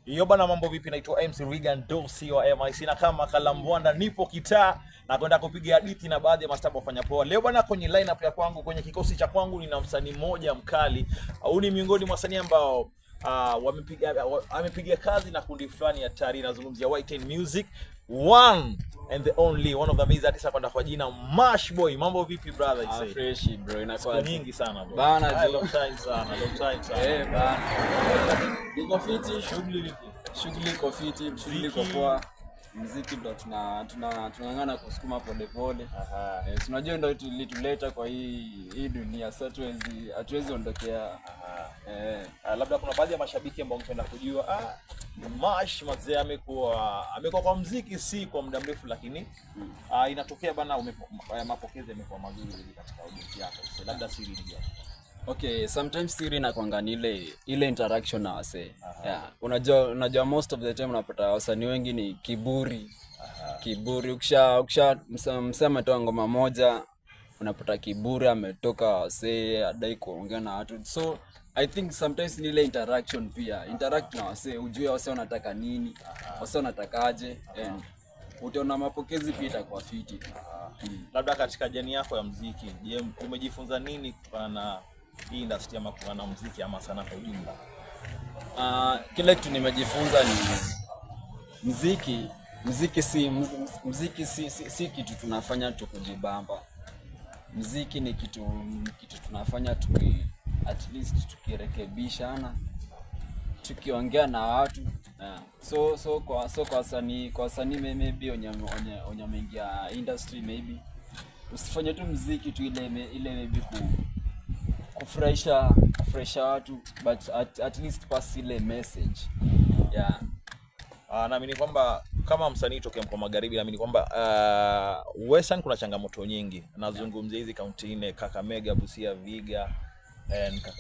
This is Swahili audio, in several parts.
Hiyo bana, mambo vipi? Naitwa MC Regan Dosi wa MIC na kama Kalambwanda nipo kitaa na kwenda kupiga hadithi na baadhi ya mastaba wafanya poa. Leo bana, kwenye lineup ya kwangu, kwenye kikosi cha kwangu nina msanii mmoja mkali. Huyu ni miongoni mwa wasanii ambao amepiga kazi na kundi fulani hatari. Nazungumzia White Music, one and the only one of the amazing artists kwenda kwa jina Mash Boy. Mambo vipi brother? Fresh bro, inakuwa nyingi sana bro. Bana, long time sana. Bana. Niko fiti, shughuli iko fiti, shughuli iko poa. Muziki ndo tunang'ang'ana kusukuma pole pole. Tunajua ndo ilituleta kwa hii dunia. Sasa hatuwezi ondokea. Labda kuna baadhi ya mashabiki ambao ungependa kujua Mash mazee amekuwa kwa muziki si kwa muda mrefu, lakini inatokea bana mapokezi yamekuwa mazuri katika audience yako. So labda siri ni gani? Okay, sometimes siri inakuanga ni ile interaction na wasee. Unajua most of the time unapata wasanii wengi ni kiburi. Kiburi ukisha msema toa ngoma moja unapata kiburi ametoka wasee adai kuongea na watu. So I think sometimes ni ile interaction pia. Interact na wasee, ujue wasee wanataka nini, wasee wanatakaje, and utaona mapokezi pia itakuwa fiti. Labda katika jani yako ya muziki, je, umejifunza nini kutokana na hii industry ama kutokana na muziki ama sanaa kwa ujumla? Kile kitu nimejifunza ni muziki si kitu tunafanya tukujibamba. Muziki ni kitu tunafanya at least tukirekebishana, tukiongea na watu. So kwa wasanii maybe onye mengia industry, maybe usifanye tu muziki tu ile maybe kufurahisha watu, but at least pass ile message. Naamini kwamba kama msanii tokea mkoa Magharibi, naamini kwamba Western kuna changamoto nyingi. Nazungumzia hizi kaunti 4: Kakamega, Busia, Vihiga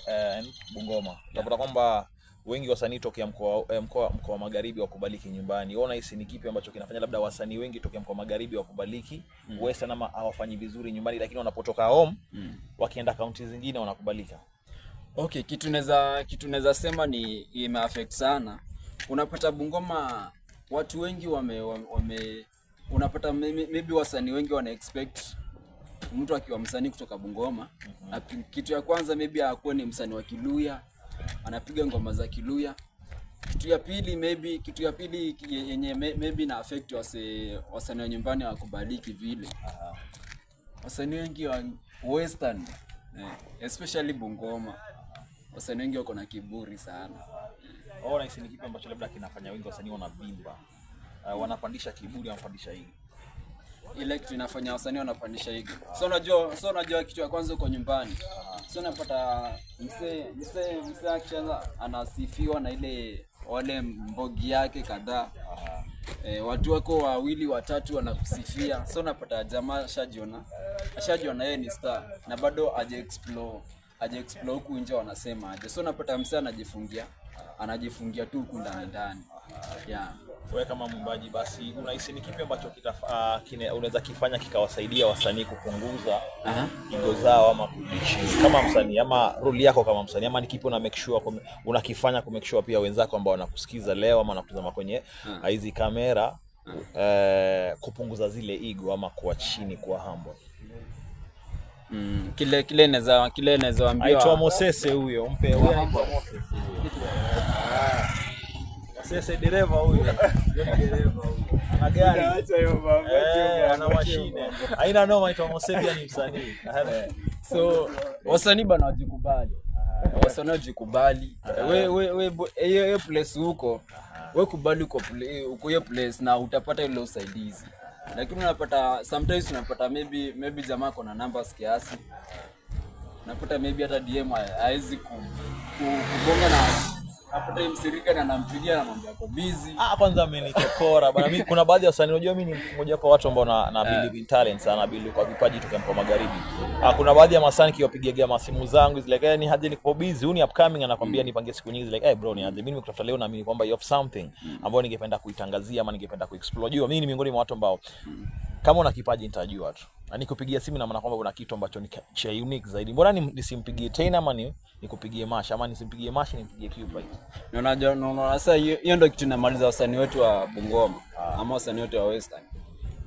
and Bungoma. Utapata kwamba wengi wasanii tokea mkoa Magharibi wakubaliki nyumbani. Unaona hisi ni kipi ambacho kinafanya labda wasanii wengi tokea mkoa Magharibi wakubaliki Western ama hawafanyi vizuri nyumbani, lakini wanapotoka home wakienda kaunti zingine wanakubalika? Okay, kitu naweza sema ni imeaffect sana. Unapata Bungoma watu wengi unapata maybe wasanii wengi wana expect mtu akiwa msanii kutoka Bungoma. Kitu ya kwanza maybe akuwe ni msanii wa Kiluya, anapiga ngoma za Kiluya. Kitu ya pili yenye maybe na affect wasanii wa nyumbani hawakubaliki vile. Wasanii wengi wa Western, especially Bungoma, wasanii wengi wako na kiburi sana. Na hisi ni kipi ambacho labda kinafanya wengi wasanii wanavimba, wanapandisha kiburi, wanapandisha hii ile kitu inafanya wasanii wanapandisha hii. So unajua kitu ya kwanza uko nyumbani. So unapata msee akianza anasifiwa na wale mbogi yake kadhaa. Watu wako wawili watatu wanakusifia. So unapata jamaa ashajiona yeye ni star na bado haja explore huku nje wanasema aje. So unapata msee anajifungia tu huku ndani. Wewe kama mwimbaji basi unahisi ni kipi ambacho unaweza kifanya kikawasaidia wasanii kupunguza ego zao ama kujishi kama msanii, ama role yako kama msanii, ama ni kipi unakifanya ku make sure pia wenzako ambao wanakusikiza leo ama wanakutazama kwenye hizi kamera kupunguza zile ego ama kuwa chini, kuwa humble? Kile naweza waambia aitwa Mosese huyo, mpe huyo Mosese, dereva huyo. Ana gari. Acha hiyo mambo. Ana mashine. Haina noma, aitwa Mosese ni msanii. So wasanii bana wajikubali. Wasanii wajikubali. Wewe place huko. Wewe kubali uko hiyo place na utapata ile usaidizi. Lakini sometimes unapata maybe jamaa kuna numbers kiasi. Unapata maybe hata DM haizi kubonga na apata msirika na anampigia na mambo yako busy. Kwanza mimi nikokora bana. Mimi kuna baadhi ya wasanii, unajua mimi ni mmoja wa watu ambao na believe in talent sana, believe kwa vipaji toka mkoa Magharibi. Kuna baadhi ya wasanii kiwapigia masimu zangu like ni haje niko busy, uni upcoming, anakuambia nipangie siku nyingi like bro, ni haje mimi nimekutafuta leo na mimi kwamba you have something ambayo ningependa kuitangazia ama ningependa kuexplore. Unajua mimi ni miongoni mwa watu ambao kama una kipaji nitajua tu. Na nikupigia simu na maana kwamba una kitu ambacho ni cha unique zaidi. Mbona nisimpigie tena ama nikupigie Mash ama nisimpigie Mash nimpigie Cube? Na unajua sasa hiyo ndio kitu inamaliza wasanii wetu wa Bungoma ama wasanii wetu wa Western.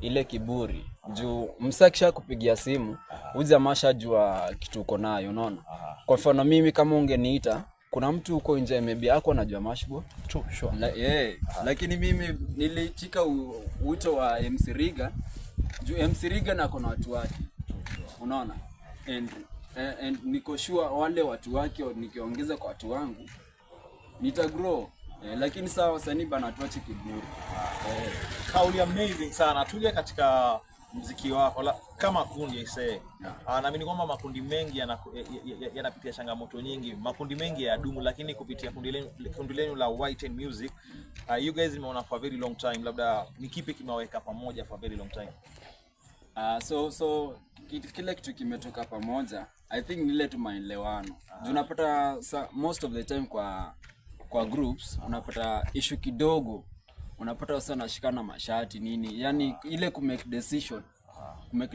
Ile kiburi. Juu msakisha kupigia simu, uza Masha jua kitu uko nayo, unaona? Kwa mfano mimi kama ungeniita, kuna mtu huko nje maybe ako anajua Mashbo. True, sure. Lakini mimi nilichika wito wa MC Riga. Juu MC Riga na kuna watu wake. Unaona? And niko sure wale watu wake nikiongeza kwa watu wangu nitagrow. Lakini sawa wasanii bana tuache kiburi. Kauli amazing sana. Tuje katika muziki wako kama kundi ise. Naamini kwamba makundi mengi yanapitia changamoto nyingi. Makundi mengi ya dumu, lakini kupitia kundi lenu la White and Music, you guys nimeona for a very long time. Labda ni kipi kimeweka pamoja for a very long time? So kile kitu kimetoka pamoja, I think ni ile tu maelewano. Unapata most of the time kwa groups unapata issue kidogo, unapata wasa nashikana mashati nini, yani ile kumake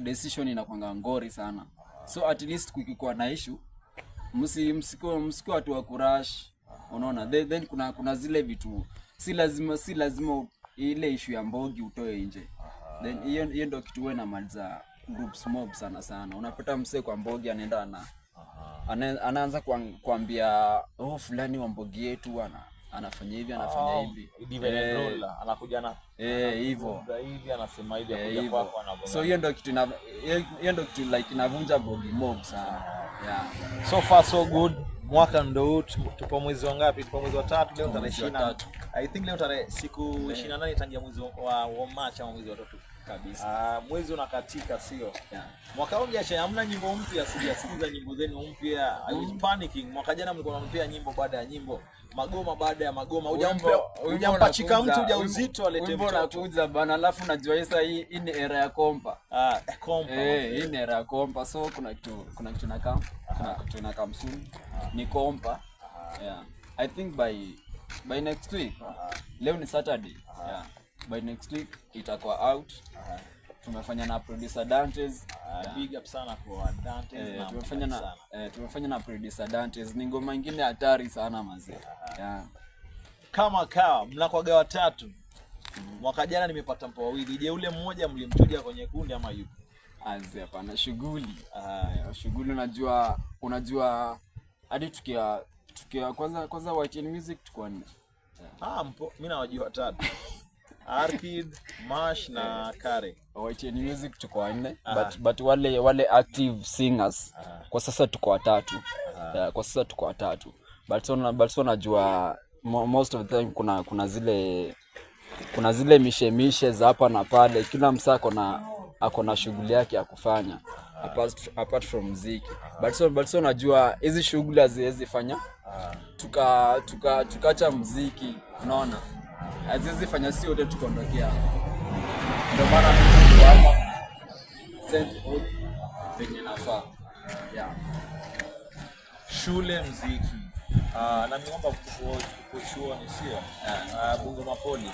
decision inakuanga ngori sana. So at least kukikuwa na issue msiko watu wa kurash, unaona? Then kuna zile vitu si lazima ile issue ya mbogi utoe nje. Then hiyo ndio kitu wewe namaliza groups mob sana. Unapata msee kwa mbogi anaenda anaanza kuambia fulani wa mbogi yetu anafanya hivi anakuja na hivyo hivi anasema hivi anakuja kwako anabonga. So hiyo ndio kitu like inavunja mbogi mob sana. So far so good. Mwaka ndo huu, tupo mwezi wa ngapi? Tupo mwezi wa 3 leo tarehe 20. I think leo tarehe siku 28 tangia mwezi wa March au mwezi wa 3 kabisa. Mwezi unakatika sio? Mwaka huu biashara hamna nyimbo mpya, sijasikiza nyimbo zenu mpya. I was panicking. Mwaka jana mlikuwa mnampea nyimbo baada ya nyimbo, magoma baada ya magoma. Hujampachika mtu ujauzito alete mtoto. Mbona kuja bana, alafu najua hii ni era ya kompa. Kompa. Hii ni era ya kompa. So kuna kitu na come soon. Ni kompa. I think by next week. Leo ni Saturday. By next week itakuwa out. Tumefanya na producer Dantes. Big up sana kwa Dantes. Tumefanya na producer Dantes. Ni ngoma nyingine hatari sana mazee. Kama mnakwaga watatu. Mwaka jana nimepata mpo wawili. Je, ule mmoja mlimchuja kwenye kundi ama yupi? Hapana, shughuli. Shughuli unajua hadi tukia kwanza White and Music tuko 4. Mimi nawajua watatu. Arkid, Mash na Kare. White and Music tuko 4, but wale active singers kwa sasa tuko 3. Kwa sasa tuko 3. But so najua most of the time kuna zile mishemishe za hapa na pale. Kila msako ako na shughuli yake ya kufanya apart from muziki. But so najua hizi shughuli haziwezi fanya tukaacha muziki, unaona? Haziwezi fanya si wote tukaondokea. Ndio maana mimi hapa send out venye nafaa. Shule muziki. Na niomba chuoni sio? Bungoma Poly.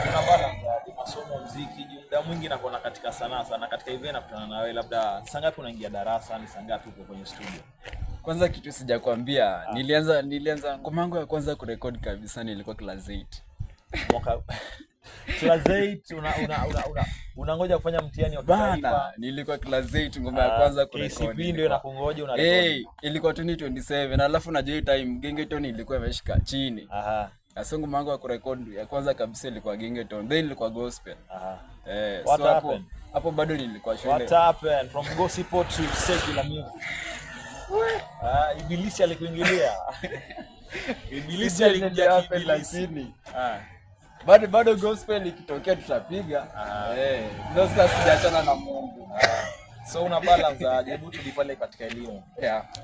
Kuna balance ya masomo muziki, muda mwingi nakuona katika sanaa sana. Katika event nakutana na wewe, labda saa ngapi unaingia darasa, ni saa ngapi uko kwenye studio? Kwanza kitu sijakwambia, nilianza ngoma yangu ya kwanza kurekodi kabisa nilikuwa class 8. Mwaka class 8 unangoja kufanya mtihani wa kitaifa. Nilikuwa class 8 ngoma ya kwanza kurekodi. KCP ndio inakungoja unarekodi. Ilikuwa 2027 alafu najua hii time Gengeton ilikuwa imeshika chini. Sasa ngoma yangu ya kurekodi ya kwanza kabisa ilikuwa Gengeton, then ilikuwa gospel. So hapo bado nilikuwa shule. What happened from gospel to secular music? Ibilisi alikuingilia. Ibilisi alikuja lakini bado gospel ikitokea tutapiga. Ndio sasa sijaachana na Mungu. So una balance hebu tulipale katika elimu.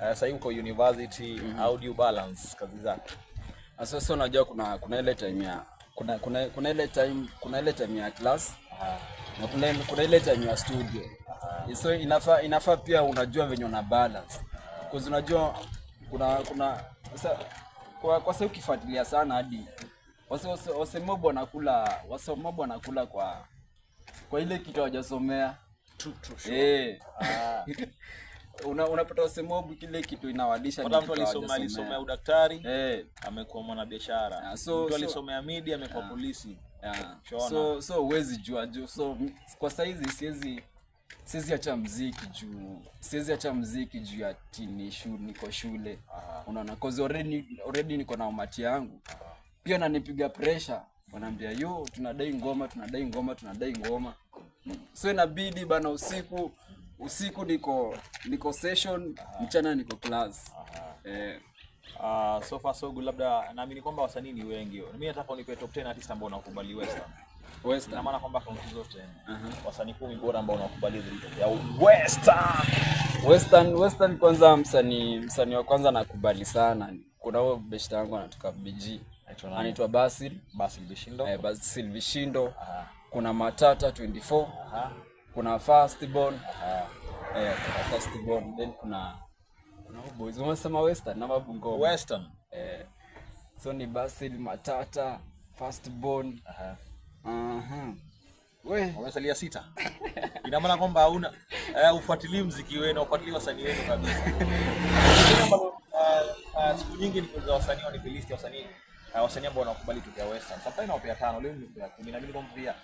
Sasa uko university, how do you balance kazi zako? Sasa unajua kuna ile time ya kuna ile time ya class na kuna ile time ya studio. So inafaa pia unajua venye una balance. Because unajua kuna sasa kwa sababu ukifuatilia sana hadi wasemobo wanakula kwa ile kitu hawajasomea. Sure. Unapata wasemobu kile kitu inawalisha. Kwa mtu alisomea udaktari, amekuwa mwanabiashara. Mtu alisomea media, amekuwa polisi. So huwezi jua. So kwa saizi siwezi acha muziki juu ya niko shule. Unaona, cause already niko na umati yangu. Pia nanipiga pressure. Wanaambia tunadai ngoma. So inabidi bana usiku niko session, mchana niko class. So far so good. Labda naamini kwamba wasanii ni wengi. Mimi nataka unipe top 10 artist ambao unakubali Western. Na maana kwamba kaunti zote wasanii 10 bora ambao unakubali zaidi ya Western. Kwanza msanii wa kwanza nakubali sana. Kuna huyo best yangu anatoka BG. Anaitwa Basil Vishindo. Kuna Matata 24. Kuna Firstborn. Then kuna boys. Umesema Western na Bungoma. Western. So ni Basil, Matata, Firstborn. Wamesalia 6. Ina maana kwamba hauna ufuatilie muziki wenu, ufuatilie wasanii wenu kabisa. Siku nyingi ni kwa wasanii wa list ya wasanii ambao wanakubali tu ya Western. Sometimes naopea 5, leo ni kwa 10. Na mimi kwamba pia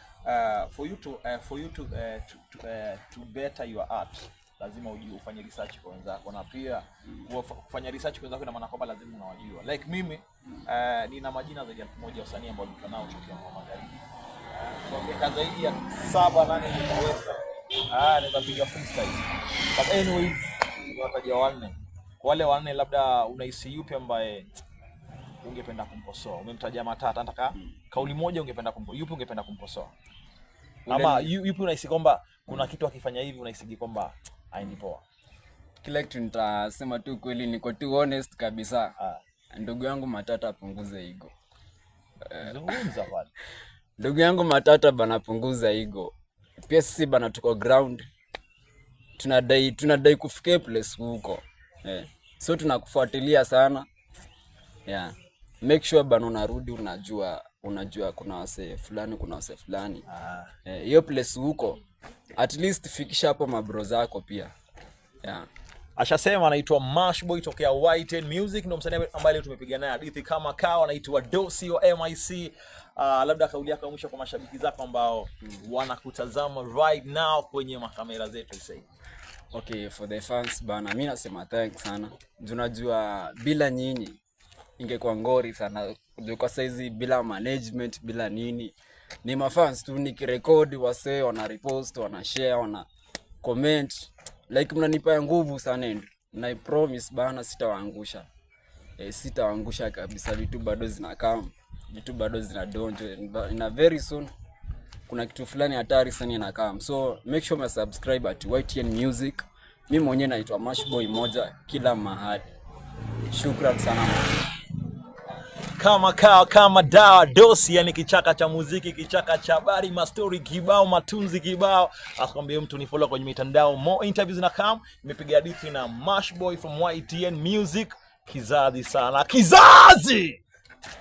for you to better your art, lazima ufanye research kwa wenzako, na pia kufanya research kwa wenzako ina maana kwamba lazima unawajua. Like mimi nina majina zaidi ya 1000 wasanii ambao niko nao tokea kwa magharibi. Kwa miaka zaidi ya 7-8 ni Western. Naweza piga freestyle. But anyway, wataja 4. Kwa wale 4 labda unahisi yupi ambaye ungependa kumkosoa? Umemtaja Matata, nataka kauli moja yupi ungependa kumkosoa? Ama yupi unahisi kwamba kuna kitu akifanya hivi unahisi kwamba haendi poa? Kila kitu nitasema tu kweli, niko tu honest kabisa. Ndugu yangu Matata apunguze ego. Zungumza pale. Ndugu yangu Matata bana, punguza ego. Pia sisi bana tuko ground. Tunadai kufika place huko. So tunakufuatilia sana. Make sure bana unarudi unajua kuna wase fulani. Hiyo place huko at least fikisha hapo mabro zako pia. Ashasema anaitwa Mashboy tokea Y10 Music, ndio msanii ambaye leo tumepiga naye hadithi kama kawa, anaitwa Dosio MIC. Labda kauli yako mwisho kwa mashabiki zako ambao wanakutazama right now kwenye makamera zetu sasa. Okay, for the fans bana, mimi nasema thanks sana. Unajua bila nyinyi ingekuwa ngori sana. Kwa saizi bila management, bila nini, ni mafans tu nikirekodi wase wana repost, wana share, wana comment, like mnanipa nguvu sana. Na I promise bana sitawaangusha. Sitawaangusha kabisa. Vitu bado zinakam, vitu bado zinadonjo. In a very soon kuna kitu fulani hatari sana inakam. So make sure subscribe at Y10 Music. Mimi mwenyewe naitwa Mashboy moja kila mahali. Shukrani sana. Kama dawa dosi, yani kichaka cha muziki, kichaka cha habari, mastori kibao, matunzi kibao. Asikwambie mtu ni follow kwenye mitandao. More interviews na kam. Nimepiga hadithi na Mashboy from Y10 Music. Kizazi sana. Kizazi!